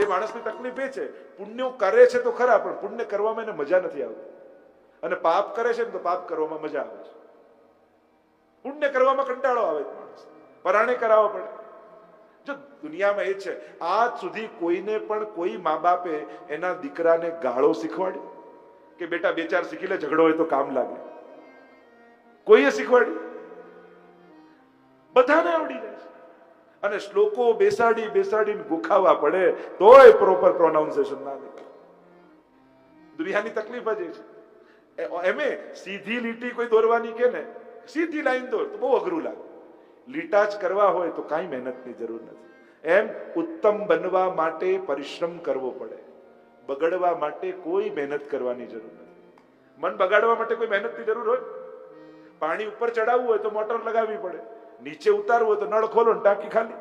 જે માણસની તકલીફ એ છે, પુણ્યો કરે છે તો ખરા, પણ પુણ્ય કરવામાં એને મજા નથી આવતી, અને પાપ કરે છે ને તો પાપ કરવામાં મજા આવે છે. પુણ્ય કરવામાં કંટાળો આવે માણસ, પરાણે કરાવવા પડે. જો દુનિયામાં એ છે, આજ સુધી કોઈને પણ કોઈ મા બાપે એના દીકરાને ગાળો શીખવાડી કે બેટા 2-4 શીખી લે, ઝઘડો હોય તો કામ લાગે? કોઈએ શીખવાડી? બધાને આવડી જાય છે, અને શ્લોકો બેસાડીને ગુખાવા પડે તોય પ્રોપર પ્રોનાઉન્સિએશન ના નીકળે. દુનિયાની તકલીફ જ એ છે. એમે સીધી લીટી કોઈ દોરવાની કે ને, સીધી લાઈન દોર તો બહુ અઘરું લાગે. લીટા જ કરવા હોય તો કાંઈ મહેનતની જરૂર નથી. એમ ઉત્તમ બનવા માટે પરિશ્રમ કરવો પડે, બગડવા માટે કોઈ મહેનત કરવાની જરૂર નથી. મન બગાડવા માટે કોઈ મહેનતની જરૂર હોય? પાણી ઉપર ચડાવવું હોય તો મોટર લગાવવી પડે, નીચે ઉતારવું હોય તો નળ ખોલો ને ટાંકી ખાલી.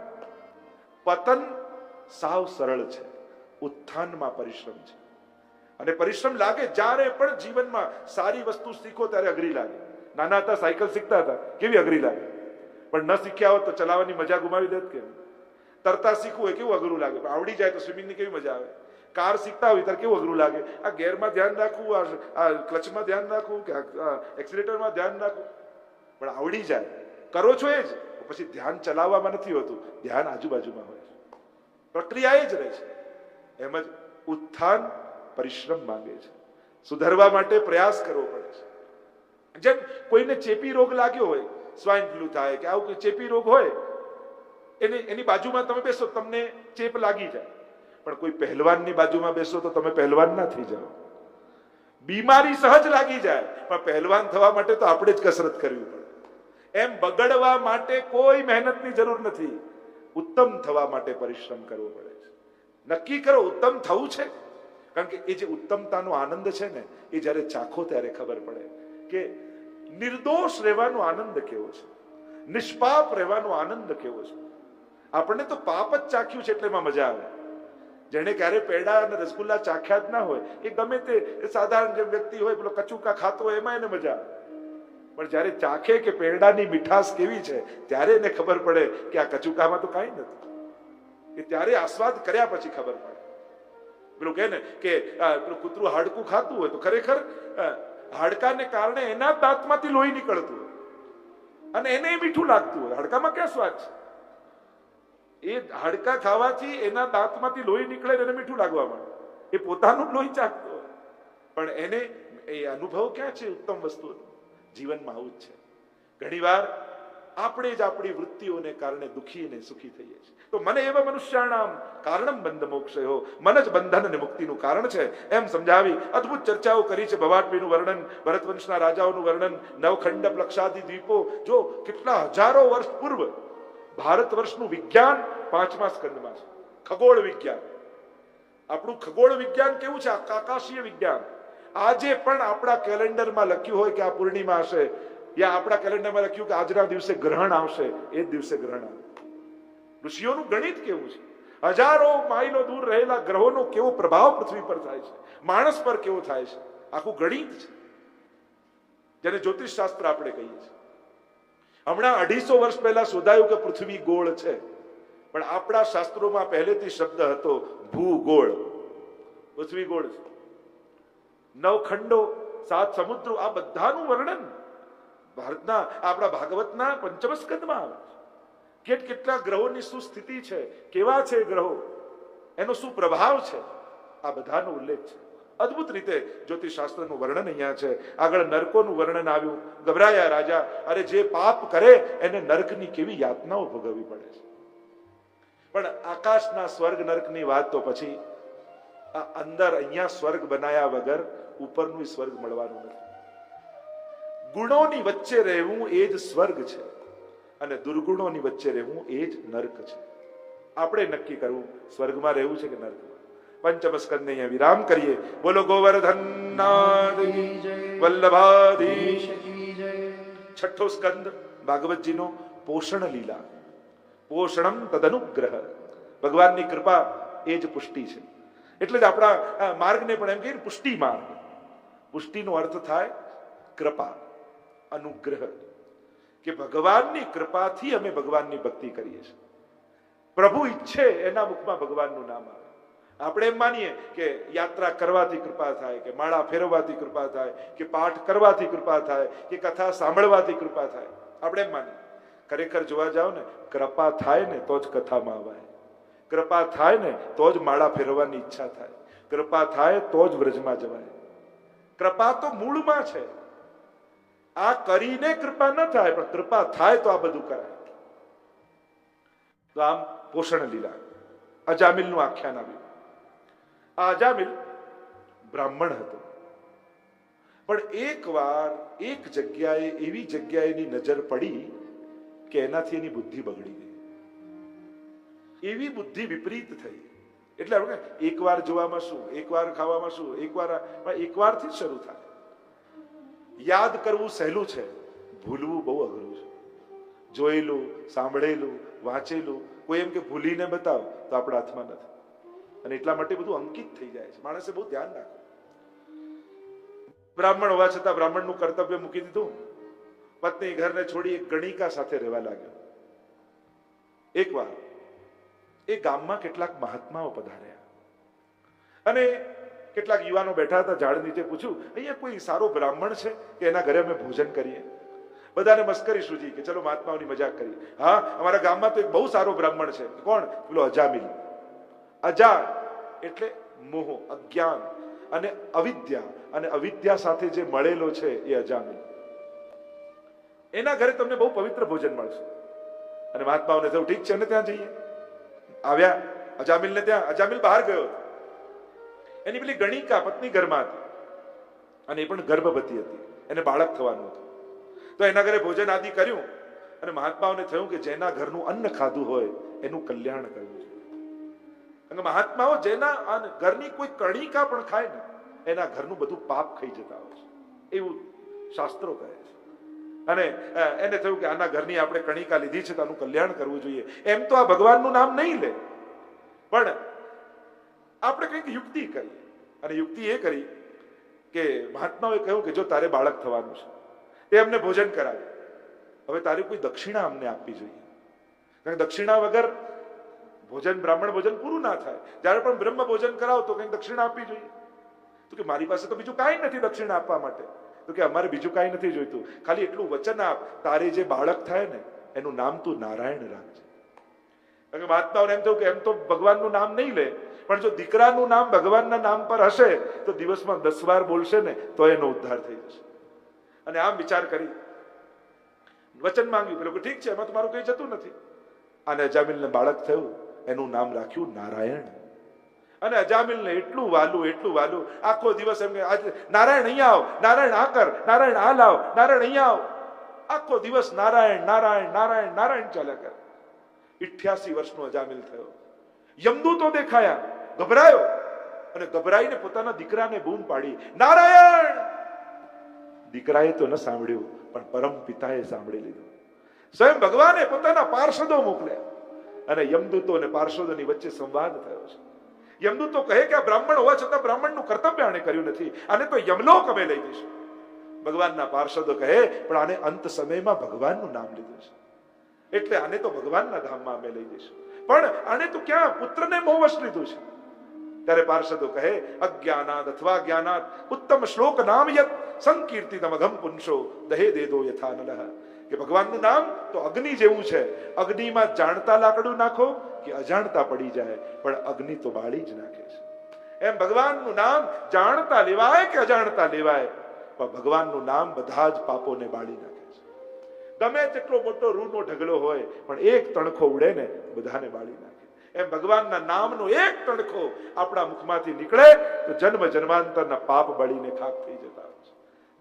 પતન સાવ સરળ છે, ઉત્થાનમાં પરિશ્રમ છે. અને પરિશ્રમ લાગે જ્યારે પણ જીવનમાં સારી વસ્તુ શીખો ત્યારે અઘરી લાગે. નાના હતા સાયકલ શીખતા હતા, કેવી અઘરી લાગે, પણ ન શીખ્યા હોત તો ચલાવવાની મજા ગુમાવી દેત કે? તરતા શીખવું હોય કેવું અઘરું લાગે, પણ આવડી જાય તો સ્વિમિંગની કેવી મજા આવે. કાર શીખતા હોય ત્યારે કેવું અઘરું લાગે, આ ગેરમાં ધ્યાન રાખવું, આ ક્લચમાં ધ્યાન રાખવું કે એક્સિલેટરમાં ધ્યાન રાખવું, પણ આવડી જાય. કરો છો એ જ, પછી ધ્યાન ચલાવવામાં નથી હોતું, ધ્યાન આજુબાજુમાં હોય છે, પ્રક્રિયા એ જ રહે છે. એમ જ ઉત્થાન પરિશ્રમ માંગે છે, સુધરવા માટે પ્રયાસ કરવો પડે છે. જેમ કોઈને ચેપી રોગ લાગ્યો હોય, સ્વાઇન ફ્લુ થાય કે આવું કોઈ ચેપી રોગ હોય, એની બાજુમાં તમે બેસો તમને ચેપ લાગી જાય, પણ કોઈ પહેલવાનની બાજુમાં બેસો તો તમે પહેલવાન ના થઈ જાઓ. બીમારી સહજ લાગી જાય, પણ પહેલવાન થવા માટે તો આપણે જ કસરત કરવી પડે. એમ બગડવા માટે કોઈ મહેનતની જરૂર નથી, ઉત્તમ થવા માટે પરિશ્રમ કરવો પડે છે. નક્કી કરો ઉત્તમ થવું છે, કારણ કે એ જે ઉત્તમતાનો આનંદ છે ને, એ જ્યારે ચાખો ત્યારે ખબર પડે કે નિર્દોષ રહેવાનો આનંદ કેવો છે, નિષ્પાપ રહેવાનો આનંદ કેવો છે. આપણને તો પાપ જ ચાખ્યું છે એટલે એમાં મજા આવે. જેને ક્યારે પેડા અને રસગુલ્લા ચાખ્યા જ ના હોય, એ ગમે તે સાધારણ જે વ્યક્તિ હોય, પેલો કચુકા ખાતો હોય, એમાં એને મજા આવે. પણ જ્યારે ચાખે કે પેડાની મીઠાશ કેવી છે, ત્યારે એને ખબર પડે કે આ કચુકામાં તો કાંઈ નથી. એ ત્યારે આસ્વાદ કર્યા પછી ખબર પડે. પેલું કહે ને કે પેલું કૂતરું હાડકું ખાતું હોય તો ખરેખર હાડકાને કારણે એના દાંતમાંથી લોહી નીકળતું હોય, અને એને મીઠું લાગતું હોય. હાડકામાં ક્યાં સ્વાદ છે? એ હાડકા ખાવાથી એના દાંતમાંથી લોહી નીકળે, એને મીઠું લાગવા માંડે. એ પોતાનું લોહી ચાખતો હોય, પણ એને એ અનુભવ ક્યાં છે ઉત્તમ વસ્તુનો? જીવનમાં આવું જ છે. ઘણીવાર આપણે જ આપણી વૃત્તિઓને કારણે દુઃખી અને સુખી થઈએ છીએ. તો મને એવા મનુષ્યાણામ કારણમ બંધ મોક્ષયો, મન જ બંધન અને મુક્તિનું કારણ છે, એમ સમજાવી અદ્ભુત ચર્ચાઓ કરી છે. ભવાટવીનું વર્ણન, ભરતવંશના રાજાઓનું વર્ણન, નવખંડ પ્લક્ષાદી દ્વીપો. જો કેટલા હજારો વર્ષ પૂર્વ ભારત વર્ષનું વિજ્ઞાન 5મા સ્કંદમાં છે. ખગોળ વિજ્ઞાન. આપણું ખગોળ વિજ્ઞાન કેવું છે? આકાશીય વિજ્ઞાન. આજે પણ આપણા કેલેન્ડરમાં લખ્યું હોય કે આ પૂર્ણિમા હશે, યા આપણા કેલેન્ડરમાં લખ્યું કે આજના દિવસે ગ્રહણ આવશે, એ જ દિવસે ગ્રહણ આવે. ઋષિઓનું ગણિત કેવું છે? હજારો માઇલો દૂર રહેલા ગ્રહોનો કેવો પ્રભાવ પૃથ્વી પર થાય છે, માણસ પર કેવો થાય છે, આખું ગણિત છે, જેને જ્યોતિષ શાસ્ત્ર આપણે કહીએ છીએ. હમણાં 250 વર્ષ પહેલા શોધાયું કે પૃથ્વી ગોળ છે, પણ આપણા શાસ્ત્રોમાં પહેલેથી શબ્દ હતો ભૂગોળ. પૃથ્વી ગોળ છે. 9 ખંડો, 7 સમુદ્રો, આ બધાનું વર્ણન ભારતના આપણા ભાગવતના 5મ સ્કંદમાં આવે છે. કેટલા ગ્રહોની શું સ્થિતિ છે, કેવા છે ગ્રહો, એનો શું પ્રભાવ છે, આ બધાનો ઉલ્લેખ છે. અદ્ભુત રીતે જ્યોતિષ શાસ્ત્રનું વર્ણન અહીંયા છે. આગળ નરકોનું વર્ણન આવ્યું. ગભરાયા રાજા, અરે જે પાપ કરે એને નરકની કેવી યાતનાઓ ભોગવવી પડે છે. પણ આકાશના સ્વર્ગ નરકની વાત તો પછી, આ અંદર અહીંયા સ્વર્ગ બનાયા વગર ઉપરનું સ્વર્ગ મળવાનું નથી. ગુણોની વચ્ચે રહેવું એ જ સ્વર્ગ છે, અને દુર્ગુણોની વચ્ચે રહેવું એ જ નર્ક છે. આપણે નક્કી કરવું સ્વર્ગમાં રહેવું છે કે નર્કમાં. 5મ સ્કંદને અહીંયા વિરામ કરીએ. બોલો ગોવર્ધનનાથ કી જય, વલ્લભાધીશ કી જય. 6ઠ્ઠો સ્કંદ ભાગવતજીનો પોષણ લીલા. પોષણમ તદનુગ્રહ. ભગવાનની કૃપા એ જ પુષ્ટિ છે. એટલે જ આપણા માર્ગને પણ એમ કહીએ પુષ્ટિ માર્ગ. પુષ્ટિનો અર્થ થાય કૃપા, અનુગ્રહ, કે ભગવાનની કૃપાથી અમે ભગવાનની ભક્તિ કરીએ છીએ. પ્રભુ ઈચ્છે એના મુખમાં ભગવાનનું નામ આવે. આપણે એમ માનીએ કે યાત્રા કરવાથી કૃપા થાય, કે માળા ફેરવવાથી કૃપા થાય, કે પાઠ કરવાથી કૃપા થાય, કે કથા સાંભળવાથી કૃપા થાય. આપણે એમ માનીએ. ખરેખર જોવા જાવ ને, કૃપા થાય ને તો જ કથામાં અવાય, કૃપા થાય ને તો જ માળા ફેરવવાની ઈચ્છા થાય, કૃપા થાય તો જ વ્રજમાં જવાય. કૃપા તો મૂળમાં છે. આ કરીને કૃપા ન થાય, પણ કૃપા થાય તો આ બધું કરાય. તો આમ પોષણ લીલા અજામિલનું આખ્યાન આવ્યું. આ અજામિલ બ્રાહ્મણ હતો, પણ એકવાર એક જગ્યાએ એવી જગ્યાએ એની નજર પડી કે એનાથી એની બુદ્ધિ બગડી ગઈ. એવી બુદ્ધિ વિપરીત થઈ. એટલે આપણે એકવાર જોવામાં શું, એકવાર ખાવામાં શું, એકવારથી જ શરૂ થાય. યાદ કરવું સહેલું છે, ભૂલવું બહુ અઘરું છે. જોયેલું, સાંભળેલું, વાંચેલું કોઈ એમ કે ભૂલીને બતાવ તો આપણા હાથમાં નથી. અને એટલા માટે બધું અંકિત થઈ જાય છે. માણસે બહુ ધ્યાન રાખવું. બ્રાહ્મણ હોવા છતાં બ્રાહ્મણનું કર્તવ્ય મૂકી દીધું. પત્ની ઘરને છોડી એક ગણિકા સાથે રહેવા લાગ્યો. એકવાર એ ગામમાં કેટલાક મહાત્માઓ પધાર્યા અને કેટલાક યુવાનો બેઠા હતા. ઝાડ નીચે પૂછ્યું, અહીંયા કોઈ સારો બ્રાહ્મણ છે કે એના ઘરે અમે ભોજન કરીએ? બધાને મસ્કરી સૂજી કે ચલો મહાત્માઓની મજાક કરી. હા, અમારા ગામમાં તો એક બહુ સારો બ્રાહ્મણ છે. કોણ? પેલો અજામિલ. અજા એટલે મોહ, અજ્ઞાન અને અવિદ્યા, અને અવિદ્યા સાથે જે મળેલો છે એ અજામિલ. એના ઘરે તમને બહુ પવિત્ર ભોજન મળશે. અને મહાત્માઓને થયું ઠીક છે ને ત્યાં જઈએ. આવ્યા અજામિલ ને ત્યાં. અજામિલ બહાર ગયો. એની પેલી ગણિકા પત્ની ઘરમાં હતી અને એ પણ ગર્ભવતી હતી. એને બાળક થવાનું હતું. તો એના ઘરે ભોજન આદિ કર્યું અને મહાત્માઓને થયું કે જેના ઘરનું અન્ન ખાધું હોય એનું કલ્યાણ કરવું છે. કારણ કે મહાત્માઓ જેના ઘરની કોઈ કણિકા પણ ખાય ને એના ઘરનું બધું પાપ ખાઈ જતા હોય છે, એવું શાસ્ત્રો કહે છે. અને એને થયું કે આના ઘરની આપણે કણિકા લીધી છે તો આનું કલ્યાણ કરવું જોઈએ. એમ તો આ ભગવાનનું નામ નહીં લે, પણ આપણે કંઈક યુક્તિ કરી. અને યુક્તિ એ કરી કે મહાત્માઓએ કહ્યું કે જો તારે બાળક થવાનું છે તે અમને ભોજન કરાવે. હવે તારે કોઈ દક્ષિણા અમને આપવી જોઈએ, કારણ કે દક્ષિણા વગર ભોજન, બ્રાહ્મણ ભોજન પૂરું ના થાય. જ્યારે પણ બ્રહ્મ ભોજન કરાવો તો કંઈક દક્ષિણા આપવી જોઈએ. તો કે મારી પાસે તો બીજું કાંઈ નથી દક્ષિણા આપવા માટે. તો કે અમારે બીજું કાંઈ નથી જોઈતું, ખાલી એટલું વચન આપ, તારે જે બાળક થાય ને એનું નામ તું નારાયણ રાખજે. કારણ કે મહાત્માઓને એમ થયું કે એમ તો ભગવાનનું નામ નહીં લે, પણ જો દીકરાનું નામ ભગવાનના નામ પર હશે તો દિવસમાં 10 વાર બોલશે ને તો એનો ઉદ્ધાર થઈ જશે. અને આમ વિચાર કરી વચન માંગ્યું. પેલો ઠીક છે, એમાં તમારું કઈ જતું નથી. અને અજામિલને બાળક થયું, એનું નામ રાખ્યું નારાયણ. અને અજામિલને એટલું વાલું, એટલું વાલું, આખો દિવસ એમ કે આજે નારાયણ અહીંયા આવ, નારાયણ આ કર, નારાયણ આ લાવ, નારાયણ અહીંયા આવ. આખો દિવસ નારાયણ નારાયણ નારાયણ નારાયણ ચાલ્યા કરે. 88 વર્ષનો અજામિલ થયો. યમદૂતો દેખાયા, ગભરાયો અને ગભરાઈને પોતાના દીકરાને બૂમ પાડી, નારાયણ. દીકરાએ તો ન સાંભળ્યું, પણ પરમ પિતાએ સાંભળી લીધું. સ્વયં ભગવાને પોતાના પાર્ષદો મોકલ્યા અને યમદૂતો અને પાર્ષદોની વચ્ચે સંવાદ થયો છે. યમદૂતો કહે કે આ બ્રાહ્મણ હોવા છતાં બ્રાહ્મણનું કર્તવ્ય આને કર્યું નથી, આને તો યમલોક અમે લઈ જઈશું. ભગવાનના પાર્ષદો કહે પણ આને અંત સમયમાં ભગવાનનું નામ લીધું છે, એટલે આને તો ભગવાનના ધામમાં અમે લઈ જઈશું. પણ આને તો ક્યાં પુત્રને મોહવશ લીધું છે. ત્યારે પાર્ષદો કહે અજ્ઞાનાદ અથવા જ્ઞાનાદ ઉત્તમ શ્લોક નામ યત સંકીર્તિતમ અઘમ પુંસો દહે દેદો યથા નલઃ. કે ભગવાનનું નામ તો અગ્નિ જેવું છે. અગ્નિમાં જાણતા લાકડું નાખો કે અજાણતા પડી જાય, પણ અગ્નિ તો બાળી જ નાખે છે. એમ ભગવાનનું નામ જાણતા લેવાય કે અજાણતા લેવાય, પણ ભગવાનનું નામ બધા જ પાપોને બાળી નાખે છે. ગમે તેટલો મોટો રૂનો ઢગલો હોય, પણ એક તણખો ઉડે ને બધાને બાળી નાખે. એમ ભગવાનના નામનો એક તણખો આપણા મુખમાંથી નીકળે તો જન્મ જન્માંતરના પાપ બળીને ખાક થઈ જતા હોય છે.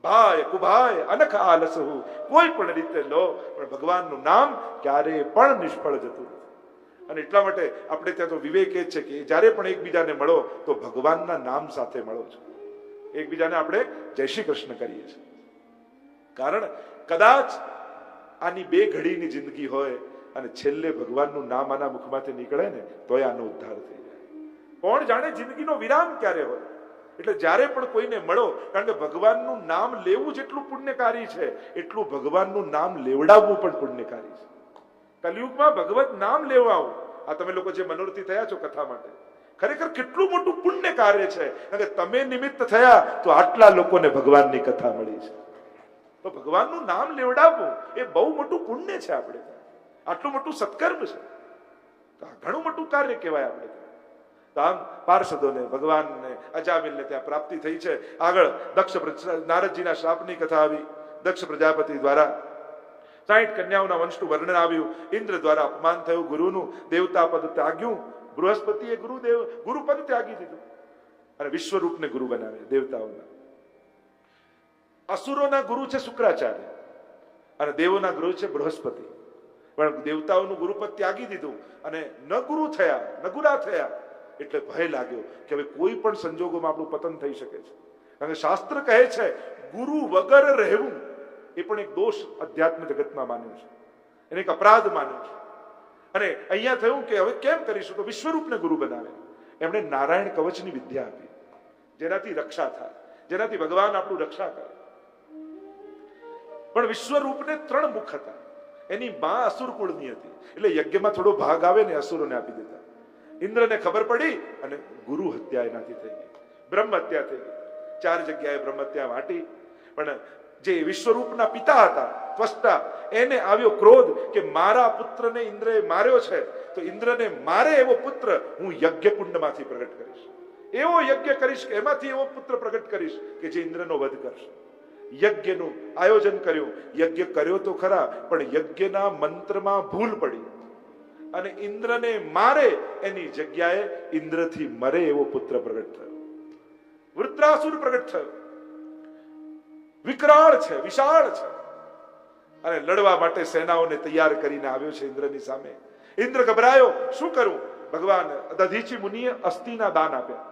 ભાય કુભાય અનખ આલસહુ, કોઈ પણ રીતે લો, પણ ભગવાનનું નામ ક્યારેય પણ નિષ્ફળ જતું નથી. અને એટલા માટે આપણે ત્યાં તો વિવેક એ છે કે જ્યારે પણ એકબીજાને મળો તો ભગવાનના નામ સાથે મળો છો. એકબીજાને આપણે જય શ્રી કૃષ્ણ કરીએ છીએ. કારણ કદાચ આની 2 ઘડીની જિંદગી હોય અને છેલ્લે ભગવાનનું નામ આના મુખમાંથી નીકળે ને તોય આનો ઉદ્ધાર થઈ જાય. કોણ જાણે જિંદગીનો વિરામ ક્યારે હોય. એટલે જ્યારે પણ કોઈને મળો, કારણ કે ભગવાનનું નામ લેવું જેટલું પુણ્યકારી છે એટલું ભગવાનનું નામ લેવડાવવું પણ પુણ્યકારી છે. કલિયુગમાં ભગવત નામ લેવાવું. આ તમે લોકો જે મનોરથી થયા છો કથા માટે, ખરેખર કેટલું મોટું પુણ્ય કાર્ય છે, કારણ કે તમે નિમિત્ત થયા તો આટલા લોકોને ભગવાનની કથા મળી છે. તો ભગવાનનું નામ લેવડાવવું એ બહુ મોટું પુણ્ય છે. આપણે આટલું મોટું સત્કર્મ છે, તો આ ઘણું મોટું કાર્ય કહેવાય. આપણે તો આમ પાર્ષદોને ભગવાનને અજામિલને ત્યાં પ્રાપ્તિ થઈ છે. આગળ નારદજીના શ્રાપની કથા આવી. દક્ષ પ્રજાપતિ દ્વારા 60 કન્યાઓના વંશનું વર્ણન આવ્યું. ઇન્દ્ર દ્વારા અપમાન થયું ગુરુનું, દેવતા પદ ત્યાગ્યું. બૃહસ્પતિએ ગુરુપદ ત્યાગી દીધું અને વિશ્વરૂપને ગુરુ બનાવ્યા દેવતાઓના. અસુરોના ગુરુ છે શુક્રાચાર્ય અને દેવોના ગુરુ છે બૃહસ્પતિ. પણ દેવતાઓનું ગુરુપદ ત્યાગી દીધું અને ન ગુરુ થયા, ન ગુરા થયા, એટલે ભય લાગ્યો કે હવે કોઈ પણ સંજોગોમાં આપણું પતન થઈ શકે છે. કારણ કે શાસ્ત્ર કહે છે ગુરુ વગર રહેવું એ પણ એક દોષ અધ્યાત્મ જગતમાં માન્યું છે, એને એક અપરાધ માન્યો છે. અને અહીંયા થયું કે હવે કેમ કરીશું, તો વિશ્વરૂપને ગુરુ બનાવે. એમણે નારાયણ કવચની વિદ્યા આપી, જેનાથી રક્ષા થાય, જેનાથી ભગવાન આપણું રક્ષા કરે. પણ વિશ્વરૂપને 3 મુખ હતા. એની માં અસુર કુળની હતી, એટલે યજ્ઞમાં થોડો ભાગ આવે ને અસુરોને આપી દેતા. ઇન્દ્રને ખબર પડી અને ગુરુ હત્યા એનાથી થઈ ગઈ, બ્રહ્મ હત્યા થઈ ગઈ. 4 જગ્યાએ બ્રહ્મ હત્યા વાટી. પણ જે વિશ્વરૂપના પિતા હતા ત્વષ્ટા, એને આવ્યો ક્રોધ કે મારા પુત્રને ઇન્દ્રએ માર્યો છે, તો ઇન્દ્રને મારે એવો પુત્ર હું યજ્ઞ કુંડમાંથી પ્રગટ કરીશ. એવો યજ્ઞ કરીશ કે એમાંથી એવો પુત્ર પ્રગટ કરીશ કે જે ઇન્દ્રનો વધ કરશે. યજ્ઞનું આયોજન કર્યું. યજ્ઞ કર્યો તો ખરા, પણ યજ્ઞના મંત્રમાં ભૂલ પડી અને ઇન્દ્રને મારે એની જગ્યાએ ઇન્દ્રથી મરે એવો પુત્ર પ્રગટ થયો. વૃત્રાસુર પ્રગટ થયો. વિકરાળ છે, વિશાળ છે, અને લડવા માટે સેનાઓને તૈયાર કરીને આવ્યો છે ઇન્દ્રની સામે. ઇન્દ્ર ગભરાયો, શું કરું? ભગવાન દધીચી મુનિએ અસ્થિના દાન આપ્યા,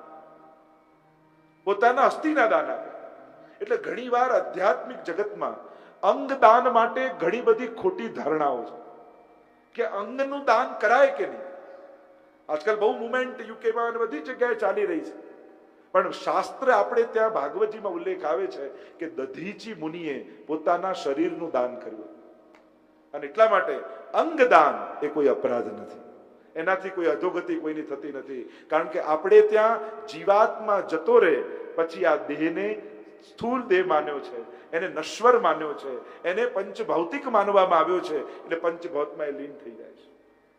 પોતાના અસ્થિના દાન આપ્યા. એટલે ઘણીવાર આધ્યાત્મિક જગતમાં અંગ દાન માટે ઘણી બધી ખોટી ધારણાઓ છે કે અંગનું દાન કરાય કે નહીં. આજકાલ બહુ મુવમેન્ટ યુકેમાં અને બધી જગ્યાએ ચાલી રહી છે. પણ શાસ્ત્ર આપણે ત્યાં ભાગવતજીમાં ઉલ્લેખ આવે છે કે દધીચી મુનિએ પોતાના શરીરનું દાન કર્યું, અને એટલા માટે અંગ દાન એ કોઈ અપરાધ નથી, એનાથી કોઈ અધોગતિ કોઈની થતી નથી. કારણ કે આપણે ત્યાં જીવાત્મા જતો રહે પછી આ દેહને સ્થૂળ દેહ માન્યો છે, એને નશ્વર માન્યો છે, એને પંચભૌતિક માનવામાં આવ્યો છે, એટલે પંચભૌતમાં એ લીન થઈ જાય છે,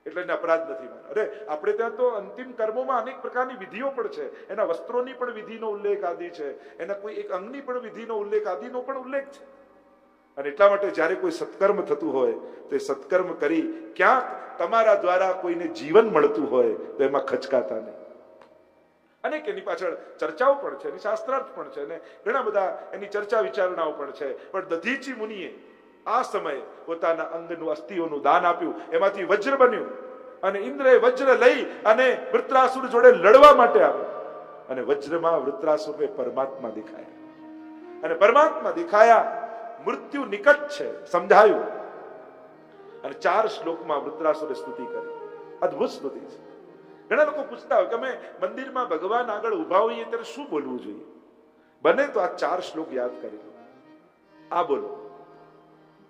એટલે એને અપરાધ નથી માન્યો. અરે આપણે ત્યાં તો અંતિમ કર્મોમાં અનેક પ્રકારની વિધિઓ પણ છે. એના વસ્ત્રોની પણ વિધિનો ઉલ્લેખ આદિ છે, એના કોઈ એક અંગની પણ વિધિનો ઉલ્લેખ આદિનો પણ ઉલ્લેખ છે. અને એટલા માટે જ્યારે કોઈ સત્કર્મ થતું હોય તો એ સત્કર્મ કરી ક્યાંક તમારા દ્વારા કોઈને જીવન મળતું હોય તો એમાં ખચકાતા નહીં. અને એની પાછળ ચર્ચાઓ પણ છે, એની શાસ્ત્રાર્થ પણ છે, અને ઘણા બધા એની ચર્ચા વિચારણાઓ પણ છે. પણ દધીચી મુનિએ આ સમયે પોતાના અંગનું અસ્થિઓનું દાન આપ્યું, એમાંથી વજ્ર બન્યું, અને ઇન્દ્રએ વજ્ર લઈ અને વૃત્રાસુર જોડે લડવા માટે આવ્યો. અને વજ્રમાં વૃત્રાસુરને પરમાત્મા દેખાયા, અને પરમાત્મા દેખાયા, મૃત્યુ નિકટ છે સમજાયું, અને 4 શ્લોકમાં વૃત્રાસુરે સ્તુતિ કરી. અદ્ભુત સ્તુતિ છે. ઘણા લોકો પૂછતા હોય કે અમે મંદિરમાં ભગવાન આગળ ઉભા હોઈએ ત્યારે શું બોલવું જોઈએ? બને તો આ 4 શ્લોક યાદ કરી લો. આ બોલો,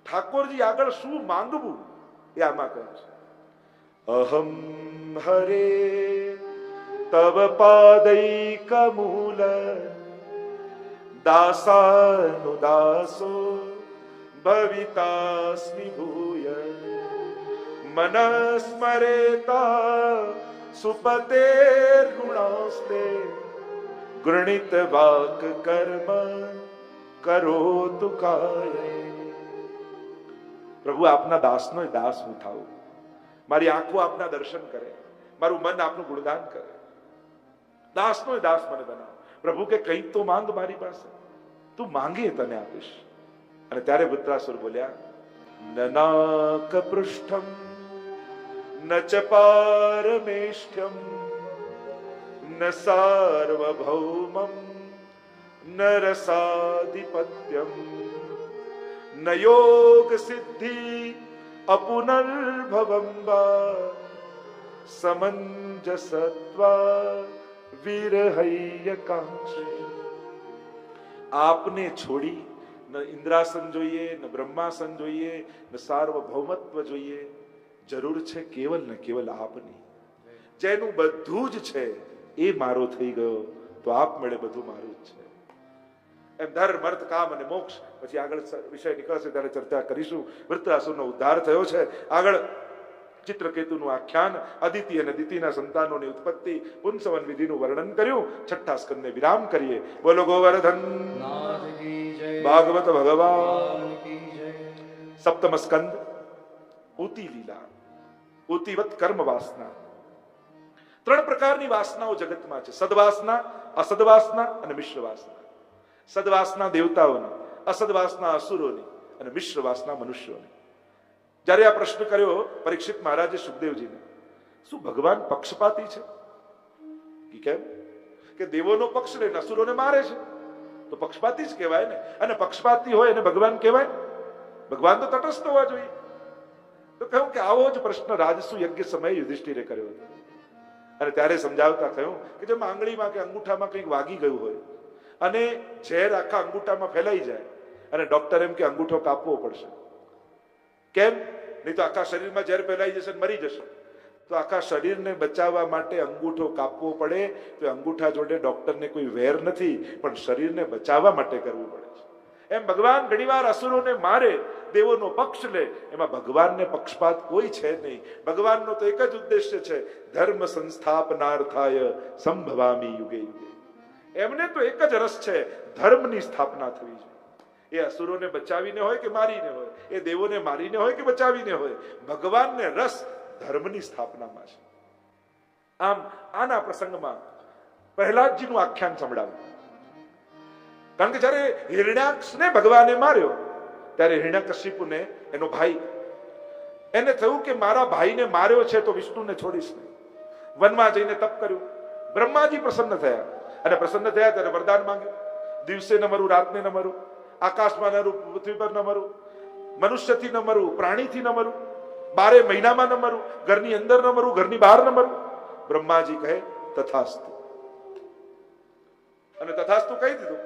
ઠાકોરજી આગળ શું માંગવું એ આમાં કહે છે. અહમ હરે તવ પાદૈક મૂલ દાસાનુદાસો ભવિતાસ્મિ ભૂય મનસ્મરેતા સુપતે ઋણાસ્તે ગૃણીત વાક કર્મ કરોતુ કાય. પ્રભુ આપના દાસનો દાસ હું થાઉં, મારી આંખો આપના દર્શન કરે, મારું મન આપનું ગુણગાન કરે, દાસનો દાસ મને બનાવ. પ્રભુ કે કંઈક તો માંગ મારી પાસે, તું માંગે તને આપીશ. અને ત્યારે વૃત્રાસુર બોલ્યા, નનાક પૃષ્ઠમ ન ચ પારમેષ્ઠ્યમ ન સાર્વભૌમમ ન રસાધિપત્યમ ન યોગ સિદ્ધિ અપુનર્ભવમ વા સમંજસત્વા વિરહૈય કાંક્ષે. આપને છોડી ન ઇન્દ્રાસન જોઈએ, ન બ્રહ્માસન જોઈએ, ન સાર્વભૌમત્વ જોઈએ, જરૂર છે કેવલ ને કેવલ આપની. જેનું બધું જ છે એ મારો થઈ ગયો તો આપમેળે બધું મારું જ છે. એમ ધર્મ અર્થ કામ અને મોક્ષ, પછી આગળ વિષય નીકળશે ત્યારે ચર્ચા કરીશું. વૃત્રાસુરનો ઉદ્ધાર થયો છે. આગળ ચિત્રકેતુનું આખ્યાન, અદિતિ અને દિતિના સંતાનોની ઉત્પત્તિ, પુંસવન વિધિનું વર્ણન કર્યું. છઠ્ઠા સ્કંદને વિરામ કરીએ. બોલો ગોવર્ધન ભાગવત ભગવાન. સપ્તમ સ્કંદ ઉતિ લીલા, ઉતિવત કર્મ વાસના. ત્રણ પ્રકારની વાસનાઓ જગતમાં છે: સદવાસના, અસદવાસના અને મિશ્ર વાસના. સદવાસના દેવતાઓની, અસદવાસના અસુરોની અને મિશ્ર વાસના મનુષ્યોની. જ્યારે આ પ્રશ્ન કર્યો પરીક્ષિત મહારાજે સુખદેવજીને, શું ભગવાન પક્ષપાતી છે? કેમ? કે દેવોનો પક્ષ લે, અસુરોને મારે છે, તો પક્ષપાતી જ કહેવાય ને. અને પક્ષપાતી હોય એને ભગવાન કહેવાય? ભગવાન તો તટસ્થ હોવા જોઈએ. તો કહ્યું કે આવો જ પ્રશ્ન રાજસુ યજ્ઞ સમયે યુધિષ્ઠિરે કર્યો હતો. અને ત્યારે સમજાવતા કહ્યું કે જેમ આંગળીમાં કે અંગૂઠામાં કંઈક વાગી ગયું હોય અને ઝેર આખા અંગૂઠામાં ફેલાઈ જાય અને ડોક્ટર એમ કે અંગૂઠો કાપવો પડશે. કેમ? નહીં તો આખા શરીરમાં ઝેર ફેલાઈ જશે, મરી જશે. તો આખા શરીરને બચાવવા માટે અંગૂઠો કાપવો પડે. તો અંગૂઠા જોડે ડોક્ટરને કોઈ વેર નથી, પણ શરીરને બચાવવા માટે કરવું પડે છે. એમ ભગવાન ઘણીવાર અસુરોને મારે, દેવોનો પક્ષ લે, એમાં ભગવાનને પક્ષપાત કોઈ છે નહીં. ભગવાનનો તો એક જ ઉદ્દેશ્ય છે, ધર્મ સંસ્થાપનાર્થાય સંભવામી યુગે યુગે. એમને તો એક જ રસ છે, ધર્મની સ્થાપના થવી જોઈએ. એ અસુરોને બચાવીને હોય કે મારીને હોય, એ દેવોને મારીને હોય કે બચાવીને હોય, ભગવાનને રસ ધર્મની સ્થાપનામાં છે. આમ આના પ્રસંગમાં પ્રહલાદજીનું આખ્યાન સંભળાવ્યું. કારણ કે જયારે હિરણ્યાક્ષને ભગવાને માર્યો ત્યારે હિરણ્યકશિપુને એનો ભાઈ, એને થયું કે મારા ભાઈને માર્યો છે તો વિષ્ણુને છોડીશ નહીં. વનમાં જઈને તપ કર્યું. બ્રહ્માજી પ્રસન્ન થયા, અને પ્રસન્ન થયા ત્યારે વરદાન માંગ્યું, દિવસે ન મરું, રાતને ન મરું, આકાશમાં ન મરું, પૃથ્વી પર ન મરું, મનુષ્યથી ન મરું, પ્રાણીથી ન મરું, 12 મહિનામાં ન મરું, ઘરની અંદર ન મરું, ઘરની બહાર ન મરું. બ્રહ્માજી કહે તથાસ્તુ, અને તથાસ્તુ કહી દીધું.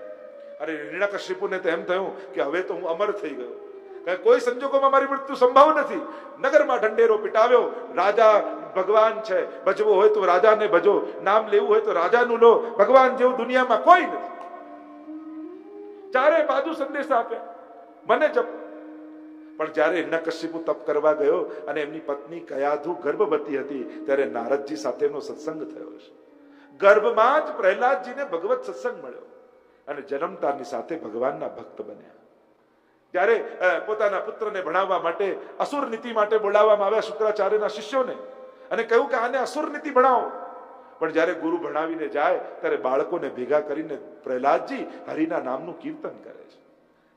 અરે હિરણ્યકશિપુને તો એમ થયું કે હવે તો હું અમર થઈ ગયો, કોઈ સંજોગોમાં મારી મૃત્યુ સંભવ નથી. નગરમાં ઢંઢેરો પીટાવ્યો, રાજા ભગવાન છે, ભજવો હોય તો રાજાને ભજો, નામ લેવું હોય તો રાજાનું લો, ભગવાન જેવું દુનિયામાં કોઈ નથી. ચારે બાજુ સંદેશ આપ્યા, મને જપ. પણ જ્યારે હિરણ્યકશિપુ તપ કરવા ગયો અને એમની પત્ની કયાધુ ગર્ભવતી હતી ત્યારે નારદજી સાથેનો સત્સંગ થયો છે. ગર્ભમાં જ પ્રહલાદજીને ભગવત સત્સંગ મળ્યો અને જન્મતાની સાથે ભગવાનના ભક્ત બન્યા. ત્યારે પોતાના પુત્રને ભણાવવા માટે અસુર નીતિ માટે બોલાવવામાં આવ્યા શુક્રાચાર્યના શિષ્યોને, અને કહ્યું કે આને અસુર નીતિ ભણાવો. પણ જ્યારે ગુરુ ભણાવીને જાય ત્યારે બાળકોને ભેગા કરીને પ્રહલાદજી હરિના નામનું કીર્તન કરે છે.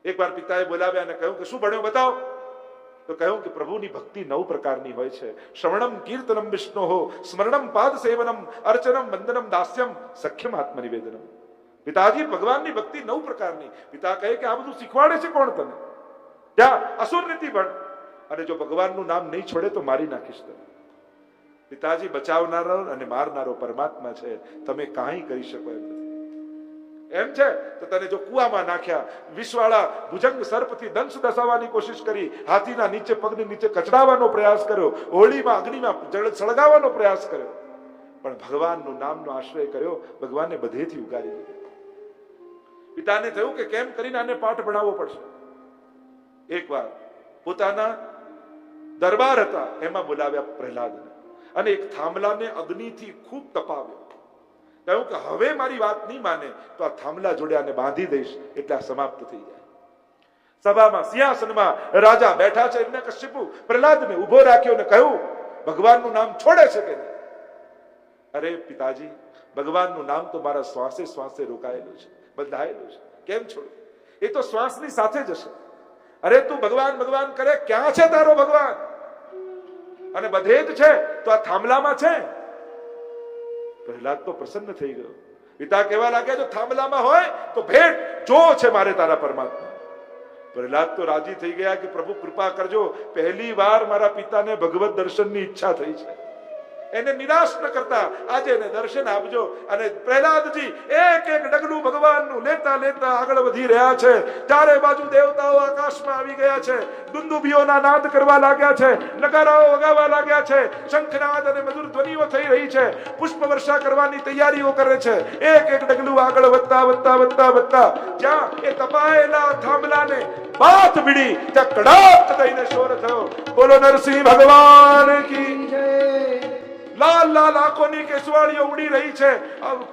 એકવાર પિતાએ બોલાવ્યા અને કહ્યું કે શું ભણ્યો બતાવો. તો કહ્યું કે પ્રભુની ભક્તિ 9 પ્રકારની હોય છે: શ્રવણમ કીર્તનમ વિષ્ણોઃ, સ્મરણમ પાદ સેવનમ, અર્ચનમ વંદનમ દાસ્યમ, સખ્યમ આત્મનિવેદનમ. પિતાજી, ભગવાનની ભક્તિ 9 પ્રકારની. પિતા કહે કે આ બધું શીખવાડે છે કોણ તને? ત્યાં અસુર નીતિ ભણ, અને જો ભગવાનનું નામ નહીં છોડે તો મારી નાખીશ તને. પિતાજી, બચાવનારો અને મારનારો પરમાત્મા છે, તમે કાંઈ કરી શકો એમ નથી. એમ છે તો તને જો કુવામાં નાખ્યા, વિષવાળા ભુજંગ સર્પથી દંશ દસાવવાની કોશિશ કરી, હાથીના નીચે પગની નીચે કચડાવવાનો પ્રયાસ કર્યો, હોળીમાં અગ્નિમાં જળ સળગાવવાનો પ્રયાસ કર્યો, પણ ભગવાનનું નામનો આશ્રય કર્યો, ભગવાનને બધેથી ઉગારી દીધો. પિતાને થયું કે કેમ કરીને આને પાઠ ભણાવવો પડશે. એકવાર પોતાના દરબાર હતા એમાં બોલાવ્યા પ્રહલાદને, અને એક થાંભલાને અગ્નિથી ખૂબ તપાવ્યો. કહ્યું કે હવે મારી વાત નહીં માને તો આ થાંભલા જોડે આને બાંધી દઈશ એટલે આ સમાપ્ત થઈ જાય. સભામાં સિંહાસનમાં રાજા બેઠા છે. હિરણ્યકશિપુ પ્રહલાદને ઉભો રાખ્યો અને કહ્યું, ભગવાનનું નામ છોડે છે કે નહીં? અરે પિતાજી, ભગવાનનું નામ તો મારા શ્વાસે શ્વાસે રોકાયેલું છે, બંધાયેલું છે, કેમ છોડું? એ તો શ્વાસની સાથે જ હશે. અરે તું ભગવાન ભગવાન કરે, ક્યાં છે તારો ભગવાન? અને બધે જ છે તો આ થાંભલામાં છે. પ્રહલાદ તો પ્રસન્ન થઈ ગયો. પિતા કહેવા લાગ્યા, જો થાંભલામાં હોય તો ભેટ જો છે મારે તારા પરમાત્મા. પ્રહલાદ તો રાજી થઈ ગયા કે પ્રભુ કૃપા કરજો, પહેલી વાર મારા પિતાને ભગવત દર્શનની ઈચ્છા થઈ છે. એને નિરાશ ન કરતા આજે એને દર્શન આપજો. અને પ્રહલાદજી એક એક ડગલું ભગવાનનું લેતા લેતા આગળ વધી રહ્યા છે. ચારે બાજુ દેવતાઓ આકાશમાં આવી ગયા છે, દુંદુભીઓના નાદ કરવા લાગ્યા છે, નગારાઓ વગાવવા લાગ્યા છે, શંખનાદ અને મધુર ધ્વનિઓ થઈ રહી છે, પુષ્પ વર્ષા કરવાની તૈયારીઓ કરે છે. એક એક ડગલું આગળ વધતા વધતા વધતા વધતા જ્યાં એ તપાયેલા થાંભલાને બાથ ભીડી ત્યાં કડાક થઈને શોર થયો. બોલો નરસિંહ ભગવાન કી જય. લાલ લાલ આંખોની કેસવાળીઓ ઉડી રહી છે,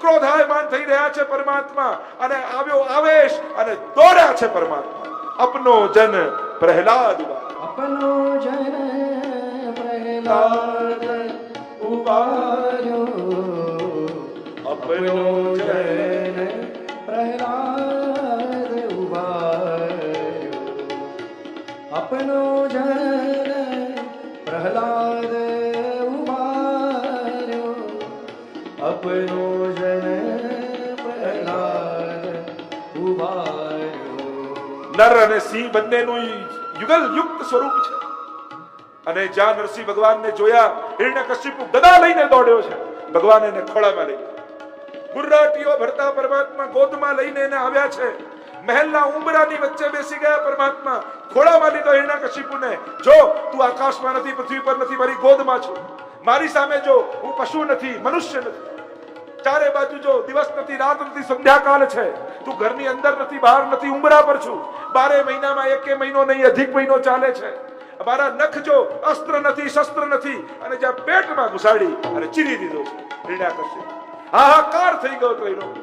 ક્રોધાયમાન થઈ રહ્યા છે પરમાત્મા, અને આવ્યો આવેશ અને દોડ્યા છે પરમાત્મા. અપનો જન પ્રહલાદ, અપનો જન પ્રહલાદ ઉબાર્યો, અપનો જન પ્રહલાદ ઉબાર્યો, અપનો જન પ્રહલાદ ઉબાર્યો, અપનો જન પ્રહલાદ ઉબાર્યો. નર અને સિંહ બંનેનું યુગલ યુક્ત સ્વરૂપ છે. અને જ્યાં નરસિંહ ભગવાનને જોયા, હિરણ્યકશિપુ ગદા લઈને દોડ્યો છે, ભગવાન એને ખોળામાં લઈ ગુર્રાટીઓ ભરતા પરમાત્મા ગોદમાં લઈને એને આવ્યા છે. મહેલના ઉંબરાની વચ્ચે બેસી ગયા પરમાત્મા, ખોળામાં લીધો હિરણ્યકશિપુને. જો તું આકાશમાં નથી, પૃથ્વી પર નથી, મારી ગોદમાં છું. મારી સામે જો, હું પશુ નથી, મનુષ્ય નથી. ચારે બાજુ જો, દિવસ નથી, રાત નથી, સંધ્યાકાળ છે. તું ઘરની અંદર નથી, બહાર નથી, ઉંબરા પર છું. 12 મહિનામાં એકે મહિનો નહીં, અધિક મહિનો ચાલે છે. મારા નખ જો, અસ્ત્ર નથી, શસ્ત્ર નથી, અને જ્યાં પેટમાં ઘુસાડી અને ચીરી દીધો છે હિરણ્યકશિપુ. હાહાકાર થઈ ગયો ત્રૈલોક.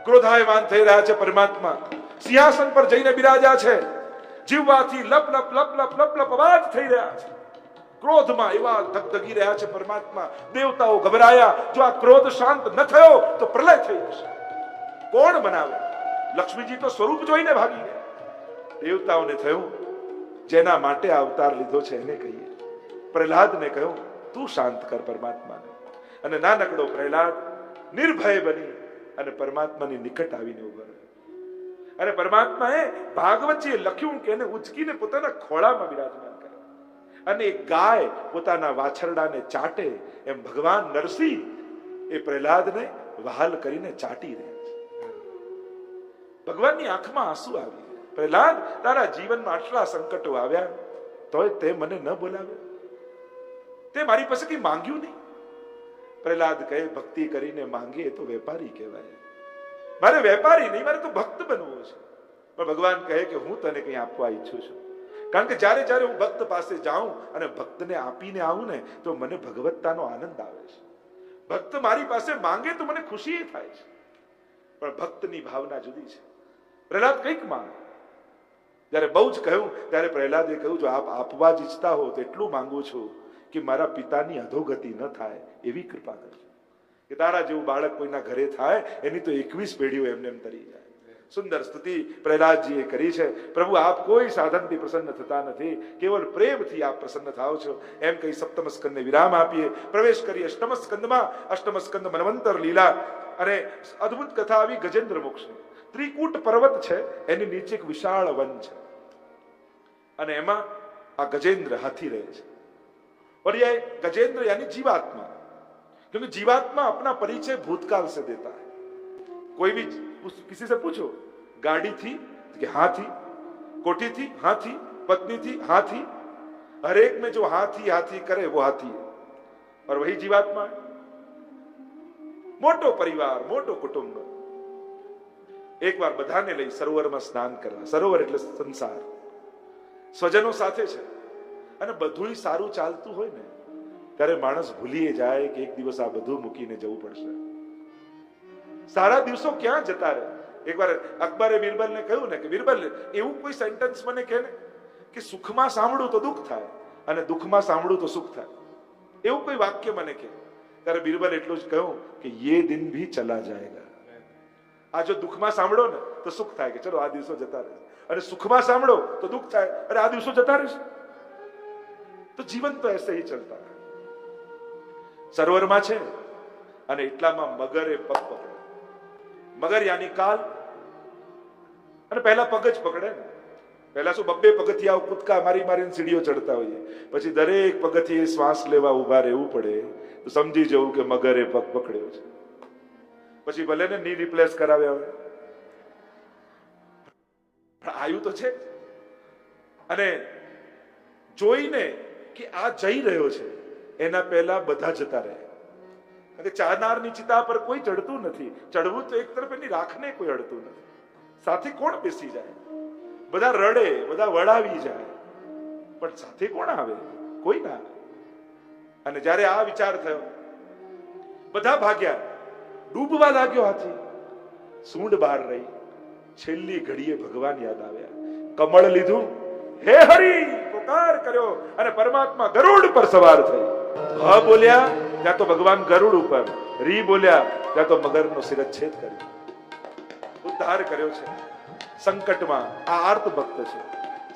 ક્રોધાયમાન થઈ રહ્યા છે પરમાત્મા. સિંહાસન પર જઈને બિરાજ્યા છે. જીવવાથી લપ લપ લપ લપ લપ લપ અવાજ થઈ રહ્યા છે. ક્રોધમાં એવા ધગધગી રહ્યા છે પરમાત્મા. દેવતાઓ ગભરાયા, જો આ ક્રોધ શાંત ન થયો તો પ્રલય થઈ જશે. કોણ બનાવે? લક્ષ્મીજી તો સ્વરૂપ જોઈને ભાગી ગયા. દેવતાઓને થયું જેના માટે અવતાર લીધો છે એને કહીએ. પ્રહલાદને કહ્યું તું શાંત કર પરમાત્માને. અને નાનકડો પ્રહલાદ નિર્ભય બની અને પરમાત્માની નિકટ આવીને ઉભો રહ્યો. અને પરમાત્માએ ભાગવતજીએ લખ્યું કે એને ઉચકીને પોતાના ખોળામાં બિરાજમાન કરે. અને એક ગાય પોતાના વાછરડાને ચાટે એમ ભગવાન નરસિંહ એ પ્રહલાદને વહાલ કરીને ચાટી રહ્યા છે. ભગવાનની આંખમાં આંસુ આવી. પ્રહલાદ, તારા જીવનમાં આટલા સંકટો આવ્યા, તોય તે મને ન બોલાવ્યો, તે મારી પાસે કઈ માંગ્યું નહીં. પ્રહલાદ કહે, ભક્તિ કરીને માંગીએ તો વેપારી કહેવાય. મારે વેપારી નહીં, મારે તો ભક્ત બનવું છે. પણ ભગવાન કહે કે હું તને કઈ આપવા ઈચ્છું છું. કારણ કે જ્યારે જ્યારે હું ભક્ત પાસે જાઉં અને ભક્તને આપીને આવું ને તો મને ભગવત્તાનો આનંદ આવે છે. ભક્ત મારી પાસે માંગે તો મને ખુશી થાય છે. પણ ભક્તની ભાવના જુદી છે. પ્રહલાદ કંઈક માંગે. જ્યારે બહુ જ કહ્યું ત્યારે પ્રહલાદે કહ્યું, જો આપ આપવા જ ઈચ્છતા હો તો એટલું માંગુ છું કે મારા પિતાની અધોગતિ ન થાય એવી કૃપા કરજો. કે તારા જેવું બાળક કોઈના ઘરે થાય એની તો 21 પેઢીઓ એમને એમ તરી જાય. સુંદર સ્તુતિ પ્રહલાદજીએ કરી છે. પ્રભુ આપ કોઈ સાધનથી પ્રસન્ન થતા નથી, કેવલ પ્રેમથી આપ પ્રસન્ન થાઓ છો. એમ કહી સપ્તમ સ્કંદને વિરામ આપીએ, પ્રવેશ કરીએ અષ્ટમ સ્કંદમાં. અષ્ટમ સ્કંદ મન્વંતર લીલા. અને અદ્ભુત કથા આવી ગજેન્દ્ર મોક્ષની. ત્રિકૂટ પર્વત છે, એની નીચે એક વિશાળ વન છે, અને એમાં આ ગજેન્દ્ર હાથી રહે છે. और ये गजेंद्र यानी जीवात्मा, क्योंकि जीवात्मा अपना परिचय भूतकाल से देता है. कोई भी किसी से पूछो, गाड़ी थी कि हाँ थी, कोठी थी हाँ थी, पत्नी थी हाँ थी, हर एक में जो हाथी हाथी करे वो हाथी है, और वही जीवात्मा है. मोटो परिवार, मोटो कुटुंब. एक बार बधाने लई सरोवરમાં સ્નાન કરવા. સરોવર એટલે સંસાર, સ્વજનો સાથે છે, અને બધું સારું ચાલતું હોય ને ત્યારે માણસ ભૂલી જાય કે એક દિવસ આ બધું મૂકીને જવું પડશે. સારા દિવસો ક્યાં જતા રહે. એકવાર અકબરે બિરબલને કહ્યું ને કે બિરબલ, એવું કોઈ સેન્ટેન્સ મને કહે ને કે સુખમાં સાંભળું તો દુઃખ થાય અને દુઃખમાં સાંભળું તો સુખ થાય. એવું કોઈ વાક્ય મને કહે. ત્યારે બિરબલ એટલું જ કહ્યું કે યે દિન ભી ચલા જાયેગા. આ જો દુઃખમાં સાંભળો ને તો સુખ થાય કે ચલો આ દિવસો જતા રહે, અને સુખમાં સાંભળો તો દુઃખ થાય અરે આ દિવસો જતા રહેશે. તો જીવન તો ऐसे ही चलता है. સરોવરમાં છે અને એટલામાં મગરે પગ પકડે. મગર યાની કાલ, અને પહેલા પગ જ પકડે ને. પહેલા શું બબ્બે પગથિયા કૂદકા મારી મારીને સીડીઓ ચડતા હોઈએ, પછી દરેક પગથિયે શ્વાસ લેવા ઉભા રહેવું પડે તો સમજી જવું કે મગરે પગ પકડ્યો છે. પછી ભલે ને ની રિપ્લેસ કરાવ્યા હોય, આયુ તો છે. અને જોઈને કે આ જઈ રહ્યો છે એના પહેલા બધા જતા રહે. કે ચારનારની ચિતા પર કોઈ ચડતું નથી, ચડવું તો એક તરફ એની રાખને કોઈ અડતું નથી. સાથે કોણ બેસી જાય? બધા રડે, બધા વડાવી જાય, પણ સાથે કોણ આવે? કોઈ ના આવે. અને જ્યારે આ વિચાર થયો, બધા ભાગ્યા. ડૂબવા લાગ્યો હાથી, સૂંઢ બહાર રહી. છેલ્લી ઘડીએ ભગવાન યાદ આવ્યા. કમળ લીધું, હે હરી પોકાર કર્યો, અને પરમાત્મા ગરુડ પર સવાર થઈ. હ બોલ્યા ત્યાં તો ભગવાન ગરુડ ઉપર, રી બોલ્યા ત્યાં તો મગરનો શિરચ્છેદ કર્યો. ઉદ્ધાર કર્યો છે સંકટમાં. આ આર્ત ભક્ત છે.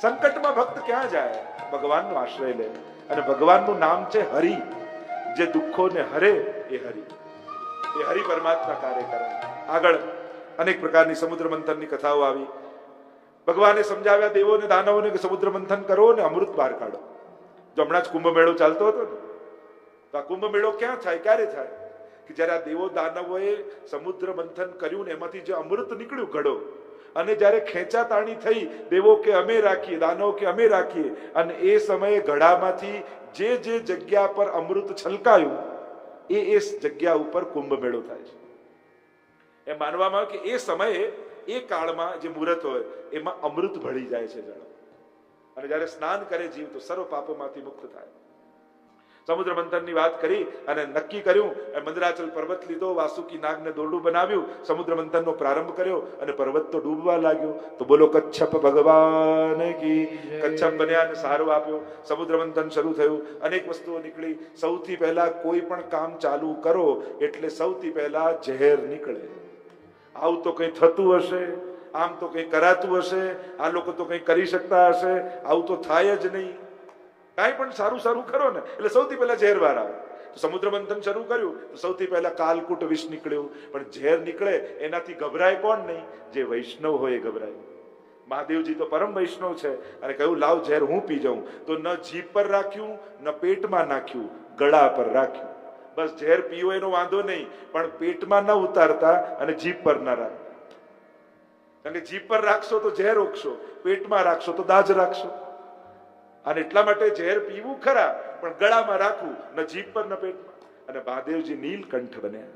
સંકટમાં ભક્ત ક્યાં જાય? ભગવાનનો આશ્રય લે. અને ભગવાનનું નામ છે હરિ. જે દુઃખોને હરે એ હરિ. એ હરિ પરમાત્મા કાર્ય કરે. આગળ અનેક પ્રકારની સમુદ્ર મંથનની કથાઓ આવી. ભગવાને સમજાવ્યા દેવોને દાનવોને કે સમુદ્ર મંથન કરો ને અમૃત બહાર કાઢો. જો હમણાં જ કુંભ મેળો ચાલતો હતો ને, તો આ કુંભ મેળો ક્યાં થાય, ક્યારે થાય? કે જયારે આ દેવો દાનવોએ સમુદ્ર મંથન કર્યું ને એમાંથી જે અમૃત નીકળ્યું ઘડો, અને જયારે ખેંચાતાણી થઈ, દેવો કે અમે રાખીએ, દાનવો કે અમે રાખીએ, અને એ સમયે ઘડામાંથી જે જે જગ્યા પર અમૃત છલકાયું એ જગ્યા ઉપર કુંભ મેળો થાય છે. એમ માનવામાં આવે કે એ સમયે એ કાળમાં જે મુહૂર્ત હોય એમાં અમૃત ભળી જાય છે જળ. અને જયારે સ્નાન કરે જીવ તો સર્વ પાપોમાંથી મુક્ત થાય. સમુદ્ર મંથનની વાત કરી અને નક્કી કર્યું. મંદરાચલ પર્વત લીધો, વાસુકી નાગને દોરડું બનાવ્યું, સમુદ્ર મંથનનો પ્રારંભ કર્યો અને પર્વત તો ડૂબવા લાગ્યો. તો બોલો કચ્છપ ભગવાન કી. કચ્છપ બન્યા અને સહારો આપ્યો. સમુદ્ર મંથન શરૂ થયું, અનેક વસ્તુઓ નીકળી. સૌથી પહેલા કોઈ પણ કામ ચાલુ કરો એટલે સૌથી પહેલા ઝેર નીકળે. આવું તો કઈ થતું હશે, આમ તો કઈ કરાતું હશે, આ લોકો તો કઈ કરી શકતા હશે, આવું તો થાય જ નહીં. કાંઈ પણ સારું સારું કરો ને એટલે સૌથી પહેલા ઝેર બહાર આવે. તો સમુદ્ર મંથન શરૂ કર્યું તો સૌથી પહેલા કાલકૂટ વિષ નીકળ્યું. પણ ઝેર નીકળે એનાથી ગભરાય કોણ નહીં? જે વૈષ્ણવ હોય એ ગભરાય. મહાદેવજી તો પરમ વૈષ્ણવ છે અને કહ્યું લાવ ઝેર હું પી જાઉં. તો ન જીભ પર રાખ્યું, ન પેટમાં નાખ્યું, ગળા પર રાખ્યું. બસ ઝેર પીવો એનો વાંધો નહીં, પણ પેટમાં ન ઉતારતા અને જીભ પર ના રાખતા. કારણ કે જીભ પર રાખશો તો ઝેર ઓકશો, પેટમાં રાખશો તો દાજ રાખશો. અને એટલા માટે ઝેર પીવું ખરા, પણ ગળામાં રાખવું, ન જીભ પર ન પેટમાં. અને મહાદેવજી નીલકંઠ બન્યા.